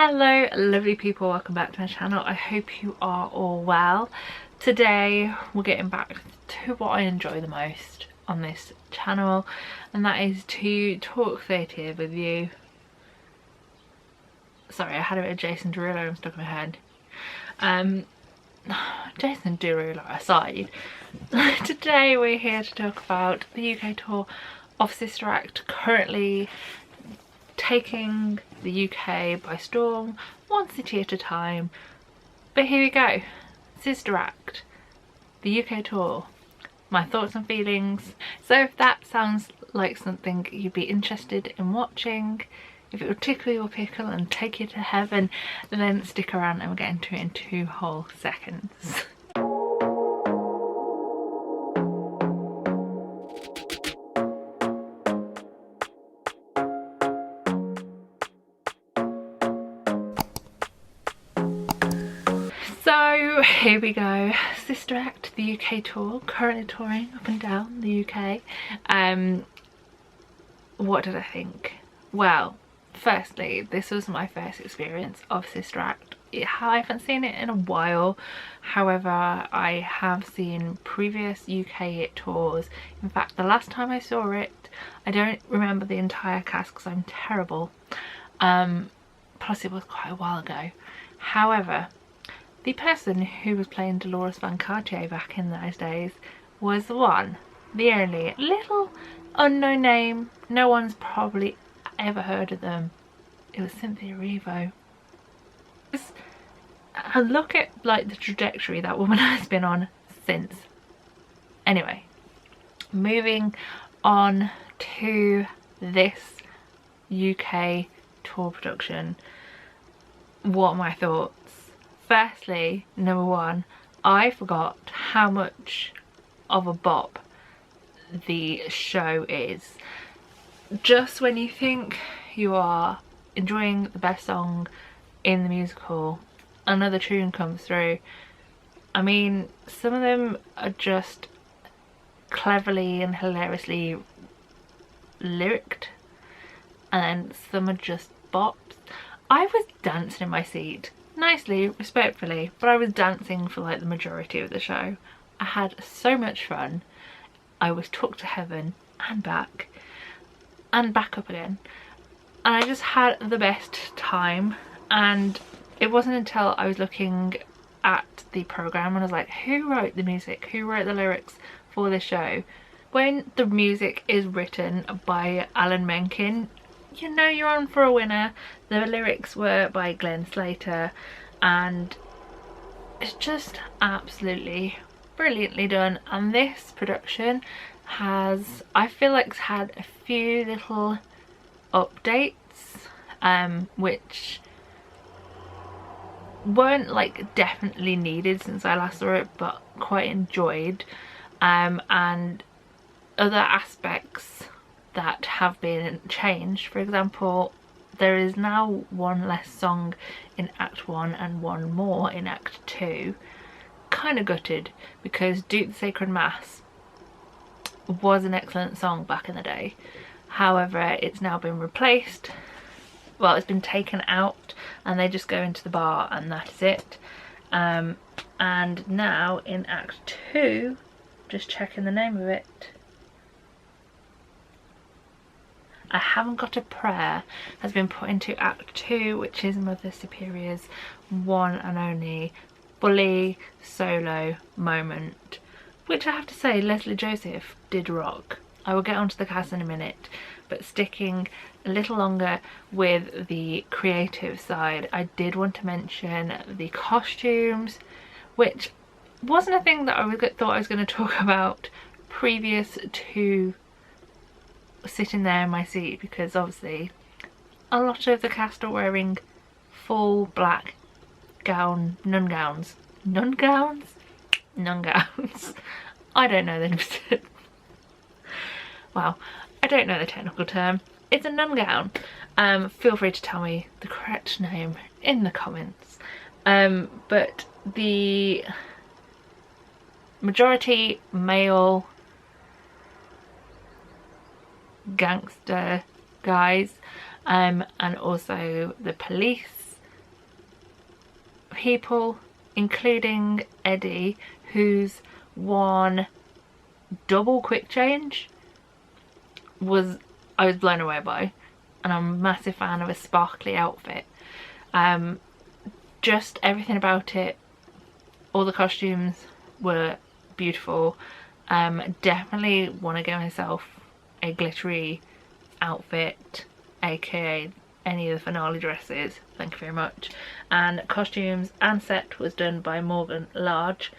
Hello lovely people, welcome back to my channel. I hope you are all well. Today we're getting back to what I enjoy the most on this channel, and that is to talk theatre with you. Sorry, I had a bit of Jason Derulo stuck in my head. Jason Derulo aside, today we're here to talk about the UK tour of Sister Act, currently taking the UK by storm, one city at a time. But here we go, Sister Act, the UK tour, my thoughts and feelings. So if that sounds like something you'd be interested in watching, if it would tickle your pickle and take you to heaven, then stick around and we'll get into it in 2 whole seconds. So here we go, Sister Act, the UK tour, currently touring up and down the UK. What did I think? Well, firstly, this was my first experience of Sister Act. I haven't seen it in a while, however I have seen previous UK tours. In fact, the last time I saw it, I don't remember the entire cast because I'm terrible, plus it was quite a while ago. However, the person who was playing Dolores Van Cartier back in those days was the one, the only, little unknown name, no one's probably ever heard of them. It was Cynthia Erivo. And look at like the trajectory that woman has been on since. Anyway, moving on to this UK tour production, what are my thoughts? Firstly, number one, I forgot how much of a bop the show is. Just when you think you are enjoying the best song in the musical, another tune comes through. I mean, some of them are just cleverly and hilariously lyriced, and then some are just bops. I was dancing in my seat, nicely, respectfully, but I was dancing for like the majority of the show. I had so much fun. I was took to heaven and back up again, and I just had the best time. And it wasn't until I was looking at the programme and I was like, who wrote the music, who wrote the lyrics for this show? When the music is written by Alan Menken, you know you're on for a winner. The lyrics were by Glenn Slater, and it's just absolutely brilliantly done. And this production has, I feel like, it's had a few little updates which weren't like definitely needed since I last saw it, but quite enjoyed, and other aspects that have been changed. For example, there is now one less song in Act 1 and one more in Act 2. Kind of gutted, because Duke the Sacred Mass was an excellent song back in the day. However, it's now been replaced, well, it's been taken out, and they just go into the bar and that is it. And now in Act 2, just checking the name of it, I Haven't Got a Prayer has been put into Act 2, which is Mother Superior's one and only fully solo moment, which I have to say Leslie Joseph did rock. I will get onto the cast in a minute, but sticking a little longer with the creative side, I did want to mention the costumes, which wasn't a thing that thought I was going to talk about previous to sitting there in my seat, because obviously a lot of the cast are wearing full black nun gowns. I don't know the wow, I don't know the technical term. It's a nun gown. Feel free to tell me the correct name in the comments. But the majority male gangster guys, and also the police people, including Eddie, who's won double quick change, I was blown away by, and I'm a massive fan of a sparkly outfit. Just everything about it, all the costumes were beautiful. Definitely want to get myself a glittery outfit, aka any of the finale dresses, thank you very much. And costumes and set was done by Morgan Large,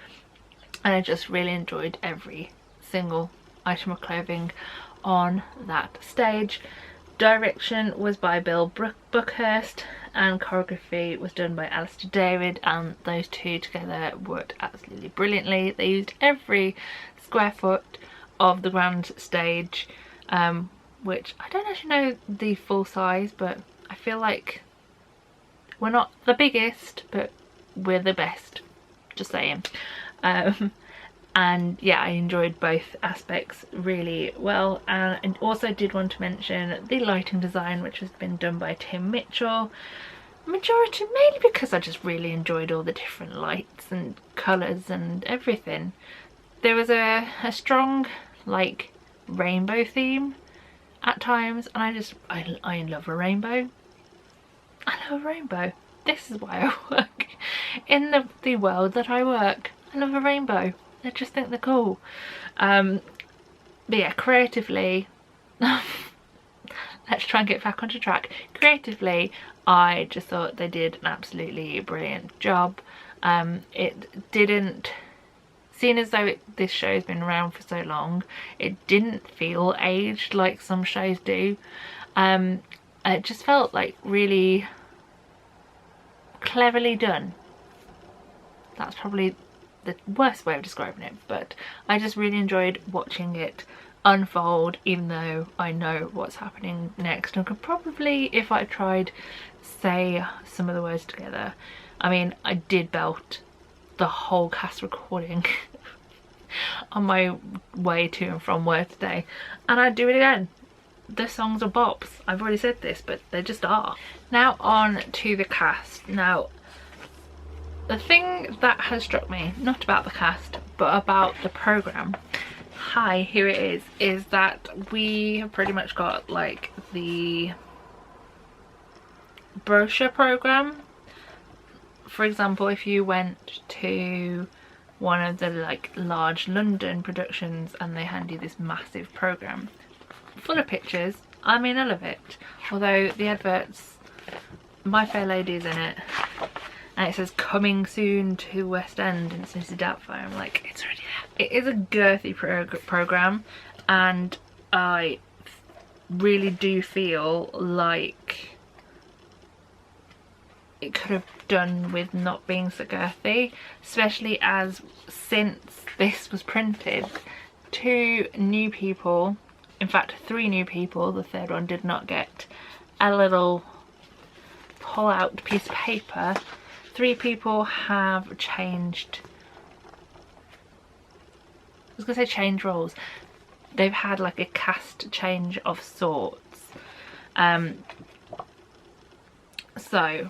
and I just really enjoyed every single item of clothing on that stage. Direction was by Bill Buckhurst, and choreography was done by Alistair David, and those two together worked absolutely brilliantly. They used every square foot of the grand stage, which I don't actually know the full size, but I feel like we're not the biggest, but we're the best, just saying. And yeah, I enjoyed both aspects really well. And also did want to mention the lighting design, which has been done by Tim Mitchell. Majority mainly because I just really enjoyed all the different lights and colours and everything. There was a strong like rainbow theme at times, and I love a rainbow. I love a rainbow. This is why I work in the world that I work. I love a rainbow. I just think they're cool. But yeah, creatively, let's try and get back onto track. Creatively, I just thought they did an absolutely brilliant job. It didn't, seeing as though this show's been around for so long, it didn't feel aged like some shows do. It just felt like really cleverly done. That's probably the worst way of describing it, but I just really enjoyed watching it unfold, even though I know what's happening next and could probably, if I tried, say some of the words together. I mean, I did belt the whole cast recording on my way to and from work today, and I'd do it again. The songs are bops. I've already said this, but they just are. Now on to the cast. Now, the thing that has struck me, not about the cast, but about the programme, hi, here it is that we have pretty much got like the brochure programme. For example, if you went to one of the like large London productions and they hand you this massive programme full of pictures, I mean, I love it. Although the adverts, My Fair Lady is in it, and it says coming soon to West End and it's Mrs. Doubtfire. I'm like, it's already there. It is a girthy programme, and I really do feel like it could have done with not being so girthy, especially as since this was printed, 2 new people, in fact 3 new people, the third one did not get a little pull out piece of paper. 3 people have changed, I was gonna say change roles, they've had like a cast change of sorts. So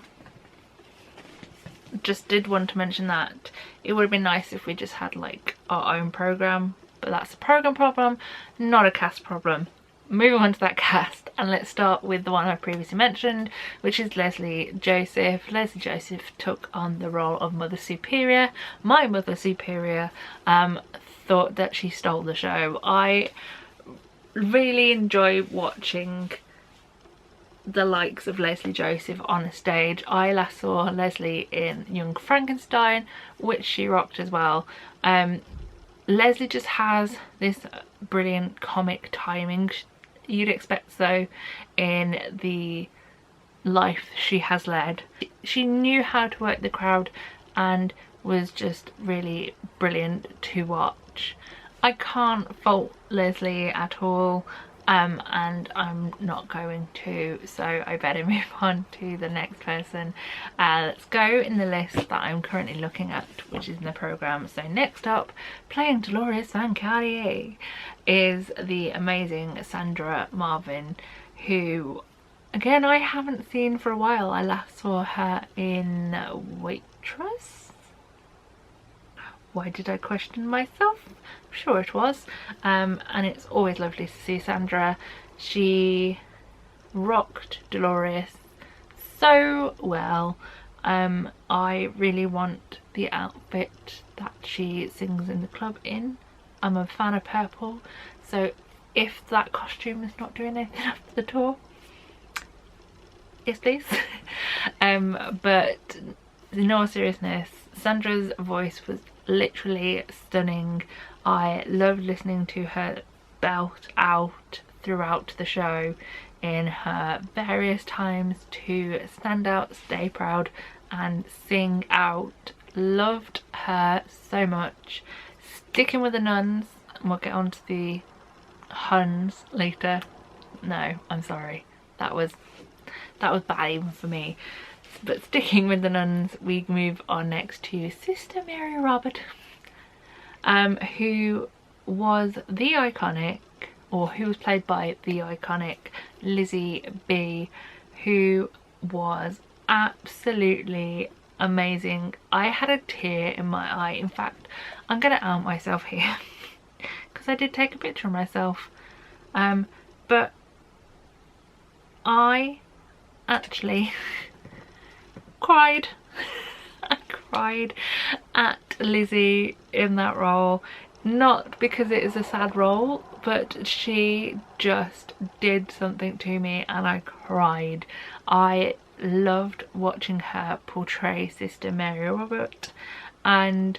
just did want to mention that it would have been nice if we just had like our own programme, but that's a programme problem, not a cast problem. Moving on to that cast, and let's start with the one I previously mentioned, which is Lesley Joseph. Lesley Joseph took on the role of Mother Superior. My Mother Superior thought that she stole the show. I really enjoy watching the likes of Lesley Joseph on a stage. I last saw Lesley in Young Frankenstein, which she rocked as well. Lesley just has this brilliant comic timing. You'd expect so in the life she has led. She knew how to work the crowd and was just really brilliant to watch. I can't fault Lesley at all, and I'm not going to, so I better move on to the next person. Let's go in the list that I'm currently looking at, which is in the programme. So next up, playing Dolores Van Cartier, is the amazing Sandra Marvin, who again, I haven't seen for a while. I last saw her in Waitress. Why did I question myself? I'm sure it was. And it's always lovely to see Sandra. She rocked Dolores so well. I really want the outfit that she sings in the club in. I'm a fan of purple, so if that costume is not doing anything after the tour, yes please. But in all seriousness, Sandra's voice was literally stunning. I loved listening to her belt out throughout the show in her various times to stand out, stay proud and sing out. Loved her so much. Sticking with the nuns, and we'll get on to the Huns later. No, I'm sorry, that was bad even for me. But sticking with the nuns, we move on next to Sister Mary Robert, who was the iconic, or who was played by the iconic Lizzie B, who was absolutely amazing. I had a tear in my eye. In fact, I'm gonna out myself here because I did take a picture of myself, but I actually cried. I cried at Lizzie in that role, not because it is a sad role, but she just did something to me and I cried. I loved watching her portray Sister Mary Robert, and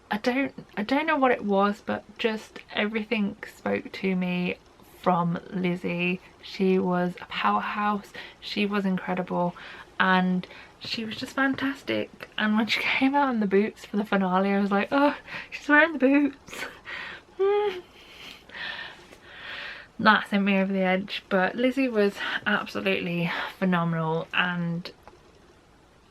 I don't know what it was, but just everything spoke to me from Lizzie. She was a powerhouse, she was incredible, and she was just fantastic. And when she came out in the boots for the finale, I was like, oh, she's wearing the boots. That sent me over the edge. But Lizzie was absolutely phenomenal, and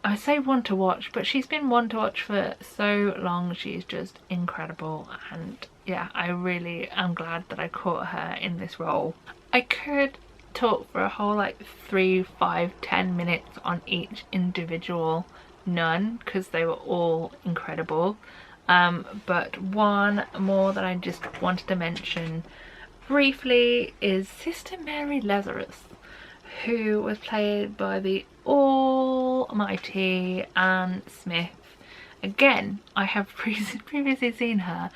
I say one to watch, but she's been one to watch for so long. She's just incredible, and yeah, I really am glad that I caught her in this role. I could talk for a whole like 3, 5, 10 minutes on each individual nun because they were all incredible, but one more that I just wanted to mention briefly is Sister Mary Lazarus, who was played by the almighty Anne Smith. Again, I have previously seen her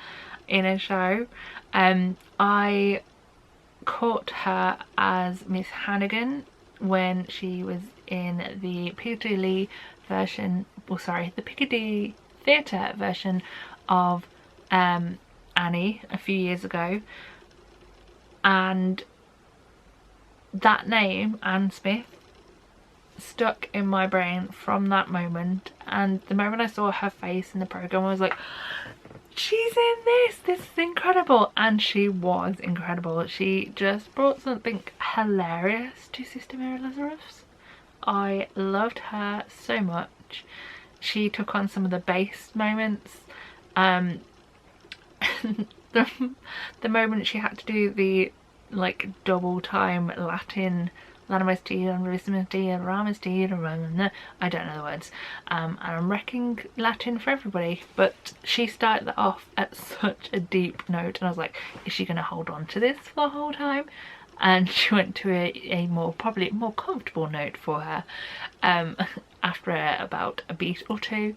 in a show. I caught her as Miss Hannigan when she was in the Piccadilly version, or sorry, the Piccadilly Theatre version of Annie a few years ago, and that name, Anne Smith, stuck in my brain from that moment. And the moment I saw her face in the programme, I was like, she's in this is incredible. And she was incredible. She just brought something hilarious to Sister Mary Lazarus. I loved her so much. She took on some of the bass moments. The moment she had to do the like double time Latin, I don't know the words, and I'm wrecking Latin for everybody, but she started that off at such a deep note and I was like, is she going to hold on to this for the whole time? And she went to a more, probably more comfortable note for her after about a beat or two.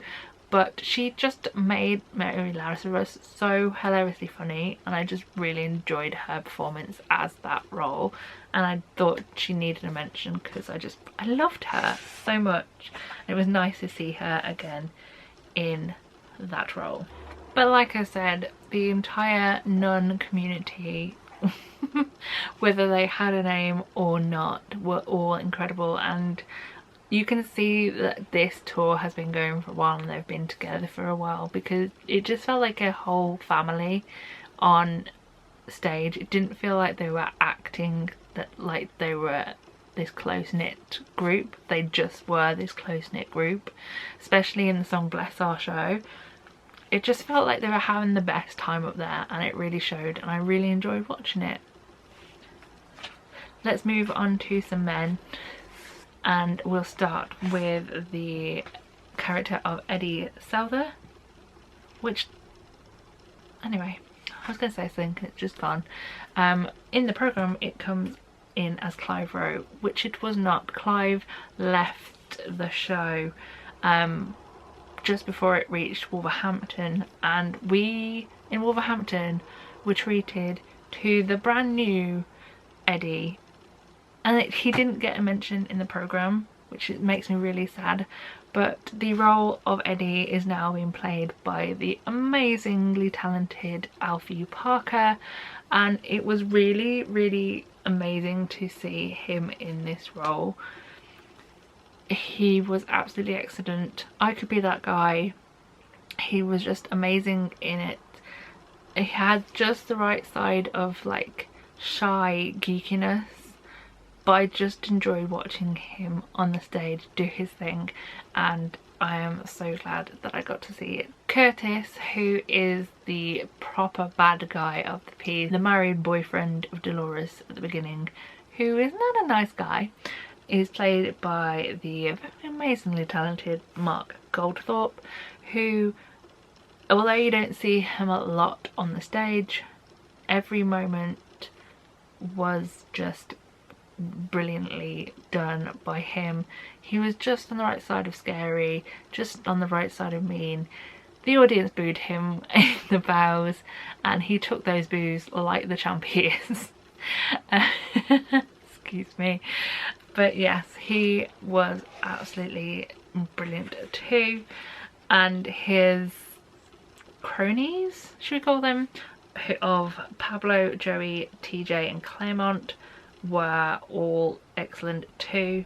But she just made Mary Lazarus so hilariously funny, and I just really enjoyed her performance as that role, and I thought she needed a mention because I loved her so much. It was nice to see her again in that role. But like I said, the entire nun community, whether they had a name or not, were all incredible, and you can see that this tour has been going for a while and they've been together for a while, because it just felt like a whole family on stage. It didn't feel like they were acting that like they were this close-knit group. They just were this close-knit group, especially in the song Bless Our Show. It just felt like they were having the best time up there, and it really showed, and I really enjoyed watching it. let's move on to some men, and we'll start with the character of Eddie Souther, which, anyway, I was going to say something, it's just gone. In the programme it comes in as Clive Rowe, which it was not. Clive left the show just before it reached Wolverhampton, and we in Wolverhampton were treated to the brand new Eddie, and he didn't get a mention in the programme, which makes me really sad. But the role of Eddie is now being played by the amazingly talented Alfie Parker, and it was really amazing to see him in this role. He was absolutely excellent. I could be that guy. He was just amazing in it. He had just the right side of like shy geekiness, but I just enjoyed watching him on the stage do his thing, and I am so glad that I got to see it. Curtis, who is the proper bad guy of the piece, the married boyfriend of Dolores at the beginning, who is not a nice guy, is played by the amazingly talented Mark Goldthorpe, who, although you don't see him a lot on the stage, every moment was just brilliantly done by him. He was just on the right side of scary, just on the right side of mean. The audience booed him in the bows, and he took those boos like the champ he is. Excuse me. But yes, he was absolutely brilliant too, and his cronies, should we call them, of Pablo, Joey, TJ and Claremont were all excellent too.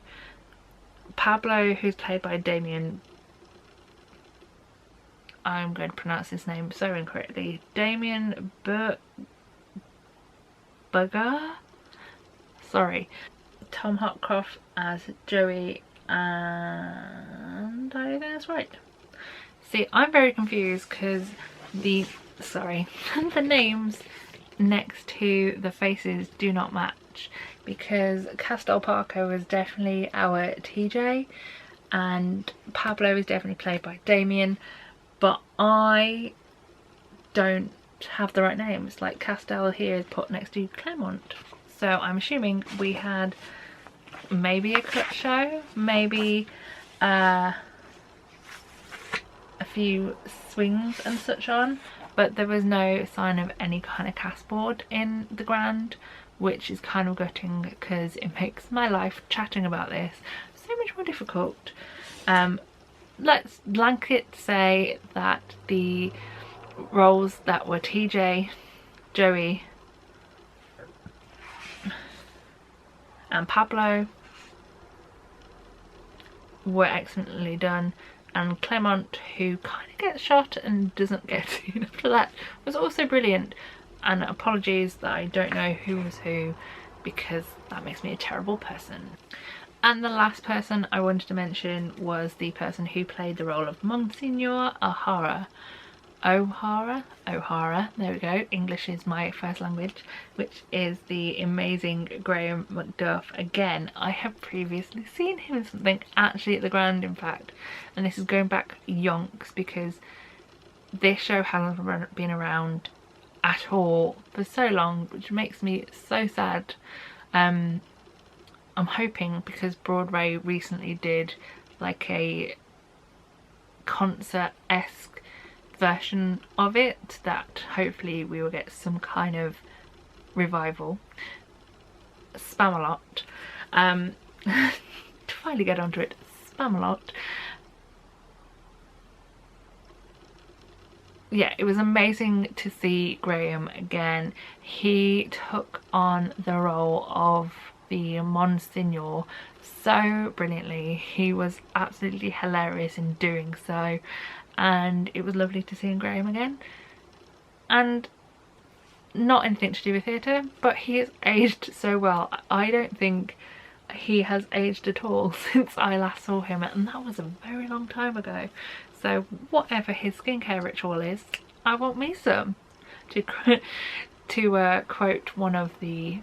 Pablo, who's played by Damien, I'm going to pronounce his name so incorrectly, Damien Burger, sorry. Tom Hopcroft as Joey, and I think that's right. See, I'm very confused because the names next to the faces do not match, because Castel Parker was definitely our TJ and Pablo is definitely played by Damien, but I don't have the right names. Like Castel here is put next to Claremont, so I'm assuming we had maybe a cut show, maybe a few swings and such on, but there was no sign of any kind of cast board in the Grand, which is kind of gutting because it makes my life chatting about this so much more difficult. Let's blanket say that the roles that were TJ, Joey and Pablo were excellently done, and Claremont, who kind of gets shot and doesn't get seen after that, was also brilliant. And apologies that I don't know who was who, because that makes me a terrible person. And the last person I wanted to mention was the person who played the role of Monsignor O'Hara, there we go, English is my first language, which is the amazing Graham McDuff. Again, I have previously seen him in something, actually at the Grand in fact, and this is going back yonks because this show hasn't been around at all for so long, which makes me so sad. I'm hoping, because Broadway recently did like a concert-esque version of it, that hopefully we will get some kind of revival. Spamalot. To finally get onto it, Spamalot. Yeah, it was amazing to see Graham again. He took on the role of the Monsignor so brilliantly. He was absolutely hilarious in doing so, and it was lovely to see Graham again. And not anything to do with theatre, but he has aged so well. I don't think he has aged at all since I last saw him, and that was a very long time ago. So whatever his skincare ritual is, I want me some. To quote one of the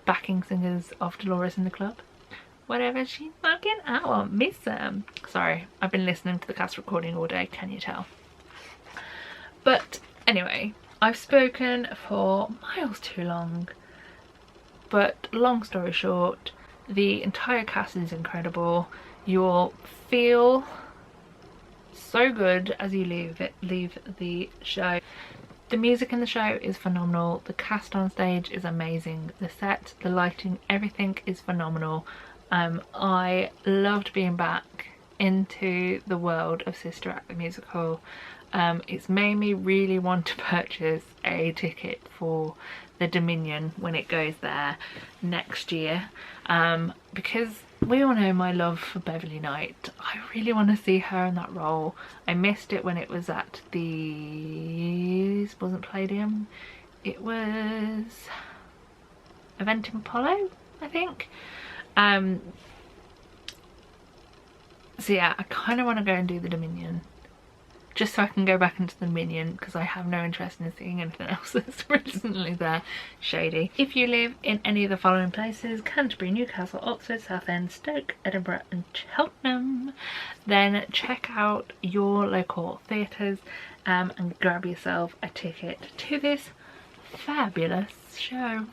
backing singers of Dolores in the Club. Whatever she's fucking, I want me some. Sorry, I've been listening to the cast recording all day, can you tell? But anyway, I've spoken for miles too long. But long story short, the entire cast is incredible. You'll feel so good as you leave the show. The music in the show is phenomenal. The cast on stage is amazing. The set, the lighting, everything is phenomenal. I loved being back into the world of Sister Act the musical. It's made me really want to purchase a ticket for the Dominion when it goes there next year, because we all know my love for Beverly Knight. I really want to see her in that role. I missed it when it was at the... it wasn't Palladium, it was Eventim Apollo, I think. So yeah, I kind of want to go and do the Dominion, just so I can go back into the Dominion, because I have no interest in seeing anything else that's recently there. Shady. If you live in any of the following places, Canterbury, Newcastle, Oxford, Southend, Stoke, Edinburgh and Cheltenham, then check out your local theatres and grab yourself a ticket to this fabulous show.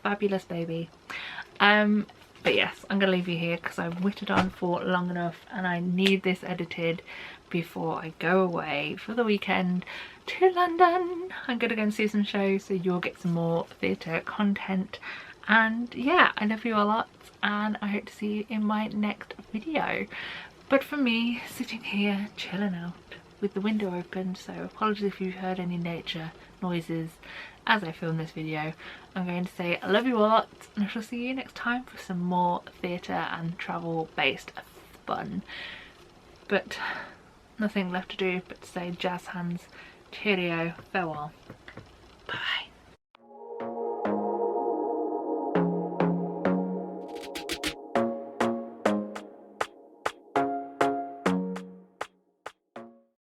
Fabulous baby. But yes, I'm gonna leave you here because I've whittled on for long enough and I need this edited before I go away for the weekend to London. I'm gonna go and see some shows, so you'll get some more theatre content. And yeah, I love you a lot and I hope to see you in my next video. But for me, sitting here chilling out with the window open, so apologies if you've heard any nature noises as I film this video. I'm going to say I love you a lot and I shall see you next time for some more theatre and travel based fun. But nothing left to do but to say jazz hands, cheerio, farewell, bye.